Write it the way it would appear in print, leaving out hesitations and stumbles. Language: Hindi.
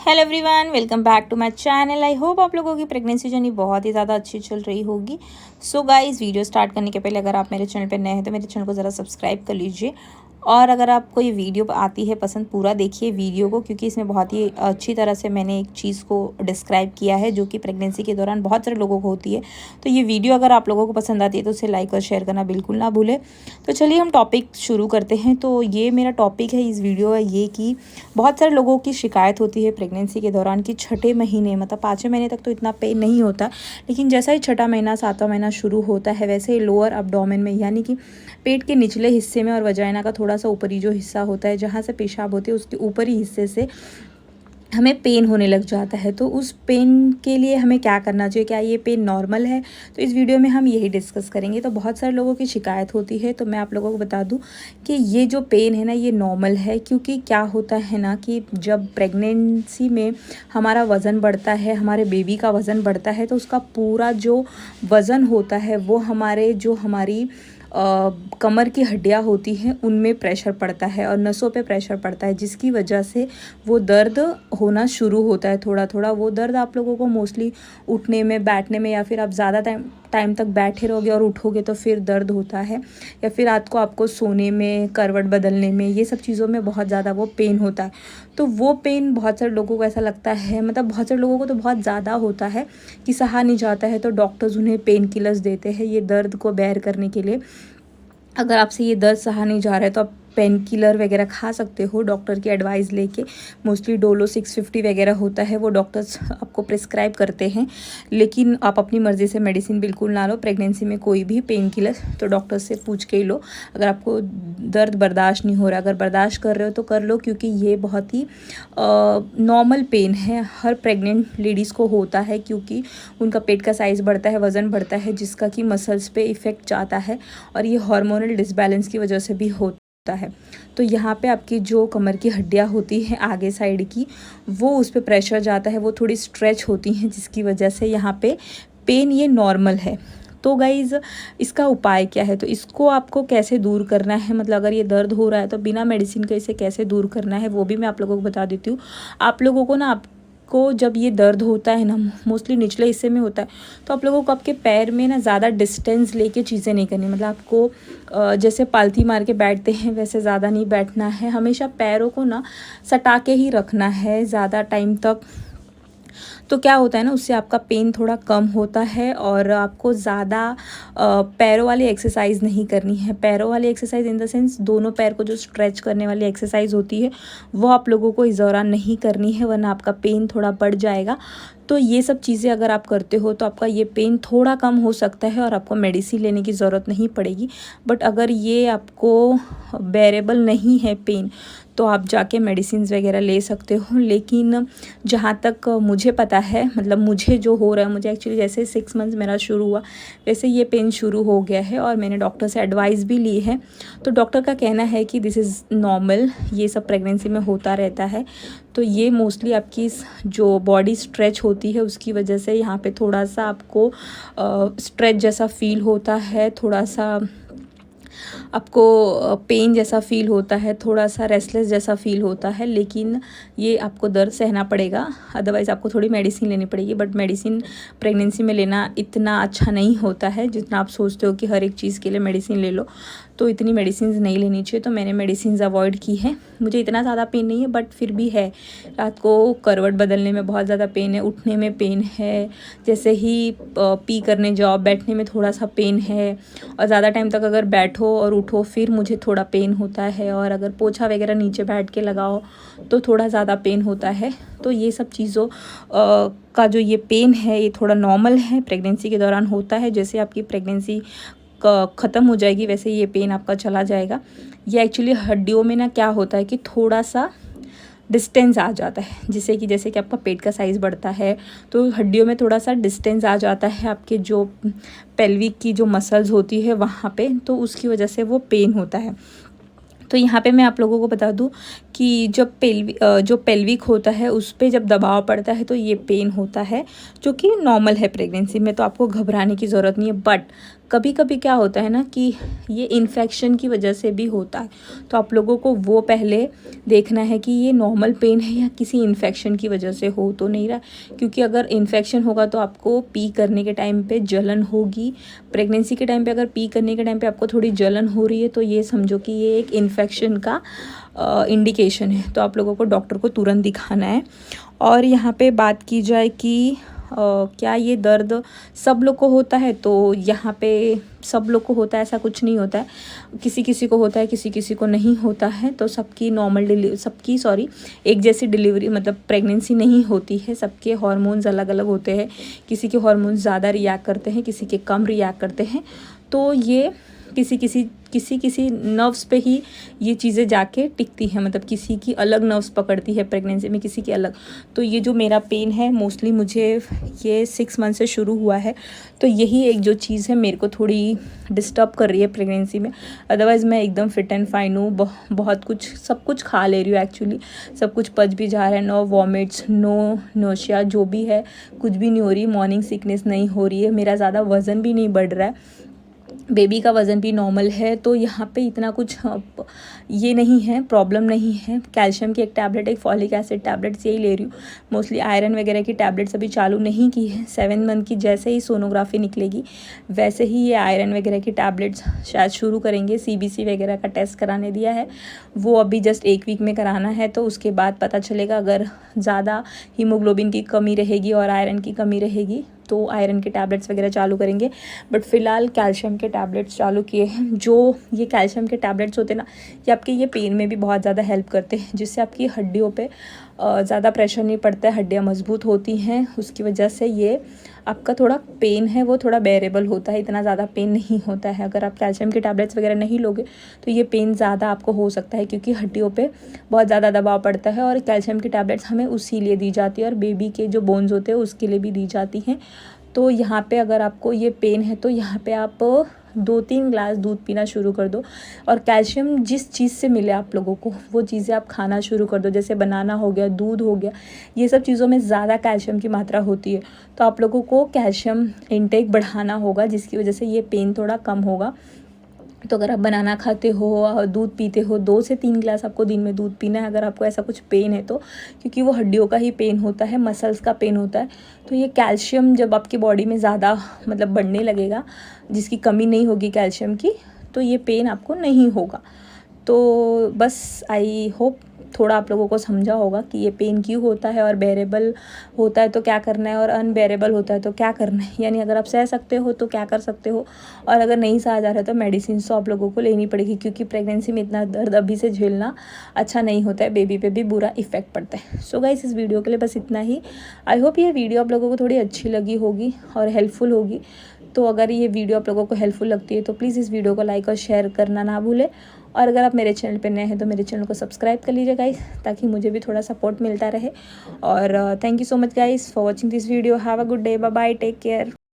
Hello everyone, welcome back to my channel. I hope आप लोगों की प्रेगनेंसी जर्नी बहुत ही ज़्यादा अच्छी चल रही होगी। सो गाइस, वीडियो स्टार्ट करने के पहले अगर आप मेरे चैनल पर नए हैं तो मेरे चैनल को ज़रा सब्सक्राइब कर लीजिए। और अगर आपको ये वीडियो आती है पसंद, पूरा देखिए वीडियो को, क्योंकि इसमें बहुत ही अच्छी तरह से मैंने एक चीज़ को डिस्क्राइब किया है जो कि प्रेगनेंसी के दौरान बहुत सारे लोगों को होती है। तो ये वीडियो अगर आप लोगों को पसंद आती है तो उसे लाइक और शेयर करना बिल्कुल ना भूलें। तो चलिए हम टॉपिक शुरू करते हैं। तो ये मेरा टॉपिक है इस वीडियो है ये कि बहुत सारे लोगों की शिकायत होती है प्रेगनेंसी के दौरान कि छठे महीने मतलब 5वें महीने तक तो इतना पेन नहीं होता, लेकिन जैसा ही छठा महीना 7वां महीना शुरू होता है वैसे ही लोअर अब्डोमेन में यानी कि पेट के निचले हिस्से में और वजाइना का थोड़ा सा ऊपरी जो हिस्सा होता है जहाँ से पेशाब होती है उसके ऊपरी हिस्से से हमें पेन होने लग जाता है। तो उस पेन के लिए हमें क्या करना चाहिए, क्या ये पेन नॉर्मल है? तो इस वीडियो में हम यही डिस्कस करेंगे। तो बहुत सारे लोगों की शिकायत होती है, तो मैं आप लोगों को बता दूं कि ये जो पेन है ना ये नॉर्मल है। क्योंकि क्या होता है ना कि जब प्रेगनेंसी में हमारा वज़न बढ़ता है, हमारे बेबी का वज़न बढ़ता है, तो उसका पूरा जो वज़न होता है वो हमारी कमर की हड्डियाँ होती हैं उनमें प्रेशर पड़ता है और नसों पे प्रेशर पड़ता है, जिसकी वजह से वो दर्द होना शुरू होता है। थोड़ा थोड़ा वो दर्द आप लोगों को मोस्टली उठने में, बैठने में, या फिर आप ज़्यादा टाइम तक बैठे रहोगे और उठोगे तो फिर दर्द होता है, या फिर रात को आपको सोने में, करवट बदलने में, ये सब चीज़ों में बहुत ज़्यादा वो पेन होता है। तो वो पेन बहुत सारे लोगों को ऐसा लगता है, मतलब बहुत सारे लोगों को तो बहुत ज़्यादा होता है कि सहा नहीं जाता है, तो डॉक्टर्स उन्हें पेन किलर्स देते हैं ये दर्द को बेयर करने के लिए। अगर आपसे ये दर्द सहा नहीं जा रहा है तो आप पेन किलर वगैरह खा सकते हो डॉक्टर की एडवाइस लेके। मोस्टली डोलो 650 वगैरह होता है, वो डॉक्टर्स आपको प्रिस्क्राइब करते हैं, लेकिन आप अपनी मर्ज़ी से मेडिसिन बिल्कुल ना लो। प्रेगनेंसी में कोई भी पेन किलर तो डॉक्टर से पूछ के ही लो। अगर आपको दर्द बर्दाश्त नहीं हो रहा, अगर बर्दाश्त कर रहे हो तो कर लो, क्योंकि ये बहुत ही नॉर्मल पेन है, हर प्रेग्नेंट लेडीज़ को होता है, क्योंकि उनका पेट का साइज़ बढ़ता है, वज़न बढ़ता है, जिसका कि मसल्स पे इफ़ेक्ट जाता है, और ये हार्मोनल डिसबैलेंस की वजह से भी होता है। तो यहाँ पे आपकी जो कमर की हड्डियाँ होती हैं आगे साइड की, वो उस पर प्रेशर जाता है, वो थोड़ी स्ट्रेच होती हैं, जिसकी वजह से यहाँ पे पेन ये नॉर्मल है। तो गाइज़, इसका उपाय क्या है? तो इसको आपको कैसे दूर करना है, मतलब अगर ये दर्द हो रहा है तो बिना मेडिसिन के इसे कैसे दूर करना है वो भी मैं आप लोगों को बता देती हूँ। आप लोगों को ना, को जब ये दर्द होता है ना, मोस्टली निचले हिस्से में होता है, तो आप लोगों को आपके पैर में ना ज़्यादा डिस्टेंस लेके चीज़ें नहीं करनी। मतलब आपको जैसे पालथी मार के बैठते हैं वैसे ज़्यादा नहीं बैठना है, हमेशा पैरों को ना सटा के ही रखना है ज़्यादा टाइम तक। तो क्या होता है ना, उससे आपका पेन थोड़ा कम होता है, और आपको ज़्यादा पैरों वाली एक्सरसाइज नहीं करनी है। पैरों वाली एक्सरसाइज इन द सेंस दोनों पैर को जो स्ट्रेच करने वाली एक्सरसाइज होती है वो आप लोगों को इस दौरान नहीं करनी है, वरना आपका पेन थोड़ा बढ़ जाएगा। तो ये सब चीज़ें अगर आप करते हो तो आपका ये पेन थोड़ा कम हो सकता है और आपको मेडिसिन लेने की ज़रूरत नहीं पड़ेगी। बट अगर ये आपको बेरेबल नहीं है पेन, तो आप जाके मेडिसिन वगैरह ले सकते हो। लेकिन जहाँ तक मुझे पता है, मतलब मुझे जो हो रहा है, मुझे एक्चुअली जैसे 6 मंथ्स मेरा शुरू हुआ वैसे ये पेन शुरू हो गया है, और मैंने डॉक्टर से एडवाइस भी ली है। तो डॉक्टर का कहना है कि दिस इज़ नॉर्मल, ये सब प्रेगनेंसी में होता रहता है। तो ये मोस्टली आपकी जो बॉडी स्ट्रेच होती है उसकी वजह से यहाँ पे थोड़ा सा आपको स्ट्रेच जैसा फील होता है, थोड़ा सा आपको पेन जैसा फ़ील होता है, थोड़ा सा रेस्टलेस जैसा फ़ील होता है, लेकिन ये आपको दर्द सहना पड़ेगा। अदरवाइज़ आपको थोड़ी मेडिसिन लेनी पड़ेगी। बट मेडिसिन प्रेगनेंसी में लेना इतना अच्छा नहीं होता है जितना आप सोचते हो कि हर एक चीज़ के लिए मेडिसिन ले लो, तो इतनी मेडिसिन नहीं लेनी चाहिए। तो मैंने मेडिसिन अवॉइड की है। मुझे इतना ज़्यादा पेन नहीं है, बट फिर भी है। रात को करवट बदलने में बहुत ज़्यादा पेन है, उठने में पेन है, जैसे ही पी करने जाओ बैठने में थोड़ा सा पेन है, और ज़्यादा टाइम तक अगर बैठो और उठो फिर मुझे थोड़ा पेन होता है, और अगर पोछा वगैरह नीचे बैठ के लगाओ तो थोड़ा ज़्यादा पेन होता है। तो ये सब चीज़ों का जो ये पेन है ये थोड़ा नॉर्मल है, प्रेगनेंसी के दौरान होता है। जैसे आपकी प्रेगनेंसी ख़त्म हो जाएगी वैसे ये पेन आपका चला जाएगा। ये एक्चुअली हड्डियों में ना क्या होता है कि थोड़ा सा डिस्टेंस आ जाता है, जैसे कि आपका पेट का साइज़ बढ़ता है तो हड्डियों में थोड़ा सा डिस्टेंस आ जाता है, आपके जो पेल्विक की जो मसल्स होती है वहाँ पे, तो उसकी वजह से वो पेन होता है। तो यहाँ पे मैं आप लोगों को बता दूँ कि जब जो पेल्विक होता है उस पे जब दबाव पड़ता है तो ये पेन होता है, जो कि नॉर्मल है प्रेगनेंसी में, तो आपको घबराने की ज़रूरत नहीं है। बट कभी कभी क्या होता है ना कि ये इन्फेक्शन की वजह से भी होता है, तो आप लोगों को वो पहले देखना है कि ये नॉर्मल पेन है या किसी इन्फेक्शन की वजह से हो तो नहीं रहा। क्योंकि अगर इन्फेक्शन होगा तो आपको पी करने के टाइम पे जलन होगी। प्रेगनेंसी के टाइम पे अगर पी करने के टाइम पे आपको थोड़ी जलन हो रही है तो ये समझो कि ये एक इन्फेक्शन का इंडिकेशन है, तो आप लोगों को डॉक्टर को तुरंत दिखाना है। और यहाँ पे बात की जाए कि क्या ये दर्द सब लोग को होता है, तो यहाँ पे सब लोग को होता है ऐसा कुछ नहीं होता है। किसी किसी को होता है, किसी किसी को नहीं होता है। तो सबकी एक जैसी डिलीवरी मतलब प्रेगनेंसी नहीं होती है। सबके हार्मोन्स अलग अलग होते हैं, किसी के हार्मोन्स ज़्यादा रिएक्ट करते हैं, किसी के कम रिएक्ट करते हैं। तो ये किसी नर्व्स पे ही ये चीज़ें जाके टिकती हैं, मतलब किसी की अलग नर्व्स पकड़ती है प्रेगनेंसी में, किसी की अलग। तो ये जो मेरा पेन है मोस्टली मुझे ये 6 मंथ से शुरू हुआ है, तो यही एक जो चीज़ है मेरे को थोड़ी डिस्टर्ब कर रही है प्रेगनेंसी में। अदरवाइज़ मैं एकदम फिट एंड फाइन हूँ, बहुत कुछ सब कुछ खा ले रही हूँ एक्चुअली, सब कुछ पच भी जा रहा है, नो वॉमिट्स, नो नोशिया, जो भी है कुछ भी नहीं हो रही, मॉर्निंग सिकनेस नहीं हो रही है, मेरा ज़्यादा वज़न भी नहीं बढ़ रहा है, बेबी का वज़न भी नॉर्मल है। तो यहाँ पे इतना कुछ ये नहीं है, प्रॉब्लम नहीं है। कैल्शियम की एक टैबलेट, एक फॉलिक एसिड टैबलेट्स यही ले रही हूँ। मोस्टली आयरन वगैरह की टैबलेट्स अभी चालू नहीं की है। 7 मंथ की जैसे ही सोनोग्राफी निकलेगी वैसे ही ये आयरन वगैरह की टैबलेट्स शायद शुरू करेंगे। CBC वगैरह का टेस्ट कराने दिया है, वो अभी जस्ट 1 वीक में कराना है, तो उसके बाद पता चलेगा। अगर ज़्यादा हीमोग्लोबिन की कमी रहेगी और आयरन की कमी रहेगी तो आयरन के टैबलेट्स वगैरह चालू करेंगे। बट फ़िलहाल कैल्शियम के टैबलेट्स चालू किए हैं। जो ये कैल्शियम के टैबलेट्स होते हैं ना, ये आपके ये पेन में भी बहुत ज़्यादा हेल्प करते हैं, जिससे आपकी हड्डियों पे ज़्यादा प्रेशर नहीं पड़ता है, हड्डियाँ मजबूत होती हैं। उसकी वजह से ये आपका थोड़ा पेन है वो थोड़ा बेरेबल होता है, इतना ज़्यादा पेन नहीं होता है। अगर आप कैल्शियम के टैबलेट्स वगैरह नहीं लोगे तो ये पेन ज़्यादा आपको हो सकता है, क्योंकि हड्डियों पे बहुत ज़्यादा दबाव पड़ता है। और कैल्शियम की टैबलेट्स हमें उसी लिए दी जाती है, और बेबी के जो बोन्स होते हैं उसके लिए भी दी जाती हैं। तो यहाँ पे अगर आपको ये पेन है तो यहाँ पे आप 2-3 ग्लास दूध पीना शुरू कर दो, और कैल्शियम जिस चीज़ से मिले आप लोगों को वो चीज़ें आप खाना शुरू कर दो। जैसे बनाना हो गया, दूध हो गया, ये सब चीज़ों में ज़्यादा कैल्शियम की मात्रा होती है, तो आप लोगों को कैल्शियम इंटेक बढ़ाना होगा, जिसकी वजह से ये पेन थोड़ा कम होगा। तो अगर आप बनाना खाते हो, दूध पीते हो, 2 से 3 ग्लास आपको दिन में दूध पीना है अगर आपको ऐसा कुछ पेन है तो, क्योंकि वो हड्डियों का ही पेन होता है, मसल्स का पेन होता है। तो ये कैल्शियम जब आपकी बॉडी में ज़्यादा मतलब बढ़ने लगेगा, जिसकी कमी नहीं होगी कैल्शियम की, तो ये पेन आपको नहीं होगा। तो बस आई होप थोड़ा आप लोगों को समझा होगा कि ये पेन क्यों होता है, और बेरेबल होता है तो क्या करना है, और अनबेरेबल होता है तो क्या करना है। यानी अगर आप सह सकते हो तो क्या कर सकते हो, और अगर नहीं सहा जा रहा है तो मेडिसिन तो आप लोगों को लेनी पड़ेगी, क्योंकि प्रेगनेंसी में इतना दर्द अभी से झेलना अच्छा नहीं होता है, बेबी पे भी बुरा इफेक्ट पड़ता है। सो गाइस, इस वीडियो के लिए बस इतना ही। आई होप ये वीडियो आप लोगों को थोड़ी अच्छी लगी होगी और हेल्पफुल होगी। तो अगर ये वीडियो आप लोगों को हेल्पफुल लगती है तो प्लीज़ इस वीडियो को लाइक और शेयर करना ना भूलें। और अगर आप मेरे चैनल पे नए हैं तो मेरे चैनल को सब्सक्राइब कर लीजिए गाइस, ताकि मुझे भी थोड़ा सपोर्ट मिलता रहे। और thank you so much guys for watching this video. Have a good day, bye bye, take care.